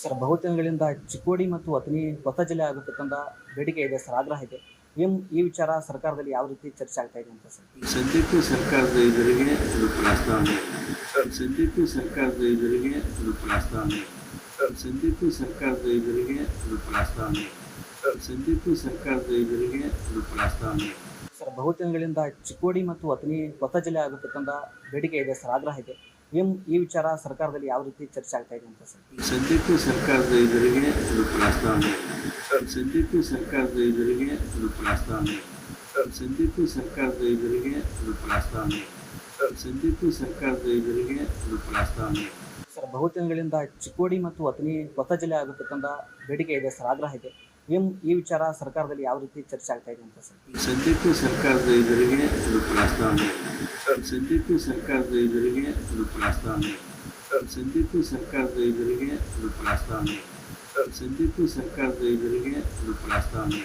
Sir ಬಹುದಿನಗಳಿಂದ Chikkodi ಮತ್ತು ಅಥಣಿ ಹೊಸ ಜಿಲ್ಲೆ ಆಗಬೇಕಂತ ಬೇಡಿಕೆ ಇದೆ ಸರ್, ಆಗ್ರಹ ಇದೆ. ಈ ವಿಚಾರ ಸರ್ಕಾರದಲ್ಲಿ ಯಾವ ರೀತಿ ಚರ್ಚೆ ಆಗ್ತಾ ಇದೆ ಅಂತ ಸರ್? ಸದ್ಯಕ್ಕೆ ಸರ್ಕಾರದ ಎದುರಿಗೆ ಅದು ಪ್ರಸ್ತಾವನೆ ಸದ್ಯಕ್ಕೆ ಸರ್ಕಾರದ ಎದುರಿಗೆ ಅದು ಪ್ರಸ್ತಾವನೆ ಸದ್ಯಕ್ಕೆ ಸರ್ಕಾರದ ಎದುರಿಗೆ ಅದು ಪ್ರಸ್ತಾವನೆ ಸದ್ಯಕ್ಕೆ ಸರ್ಕಾರದ ಎದುರಿಗೆ ಅದು ಪ್ರಸ್ತಾವನೆ ಸರ್ ಬಹುದಿನಗಳಿಂದ ಚಿಕ್ಕೋಡಿ ಮತ್ತು ಅಥಣಿ ಹೊಸ ಜಿಲ್ಲೆ ಆಗಬೇಕಂತ ಬೇಡಿಕೆ ಇದೆ ಸರ್, ಆಗ್ರಹ ಇದೆ. ಈ ವಿಚಾರ ಸರ್ಕಾರದಲ್ಲಿ ಯಾವ ರೀತಿ ಚರ್ಚೆ ಆಗ್ತಾ ಇದೆ ಅಂತ ಸರ್? ಸದ್ಯಕ್ಕೆ ಸರ್ಕಾರದ ಎದುರಿಗೆ ಅದು ಪ್ರಸ್ತಾವನೆ ಸದ್ಯಕ್ಕೆ ಸರ್ಕಾರದ ಎದುರಿಗೆ ಅದು ಪ್ರಸ್ತಾವನೆ ಸದ್ಯಕ್ಕೆ ಸರ್ಕಾರದ ಎದುರಿಗೆ ಅದು ಪ್ರಸ್ತಾವನೆ ಸದ್ಯಕ್ಕೆ ಸರ್ಕಾರದ ಎದುರಿಗೆ ಅದು ಪ್ರಸ್ತಾವನೆ ಸರ್ ಬಹುದಿನಗಳಿಂದ ಚಿಕ್ಕೋಡಿ ಮತ್ತು ಅಥಣಿ ಹೊಸ ಜಿಲ್ಲೆ ಆಗಬೇಕಂತ ಬೇಡಿಕೆ ಇದೆ ಸರ್, ಆಗ್ರಹ ಇದೆ. ಈ ವಿಚಾರ ಸರ್ಕಾರದಲ್ಲಿ ಯಾವ ರೀತಿ ಚರ್ಚೆ ಆಗ್ತಾ ಇದೆ ಅಂತ ಸರ್? ಸದ್ಯಕ್ಕೆ ಸರ್ಕಾರದ ಎದುರಿಗೆ ಅದು ಪ್ರಸ್ತಾವನೆ ಸದ್ಯಕ್ಕೆ ಸರ್ಕಾರದ ಎದುರಿಗೆ ಅದು ಪ್ರಸ್ತಾವನೆ ಸದ್ಯಕ್ಕೆ ಸರ್ಕಾರದ ಎದುರಿಗೆ ಅದು ಪ್ರಸ್ತಾವನೆ ಸದ್ಯಕ್ಕೆ ಸರ್ಕಾರದ ಎದುರಿಗೆ ಅದು ಪ್ರಸ್ತಾವನೆ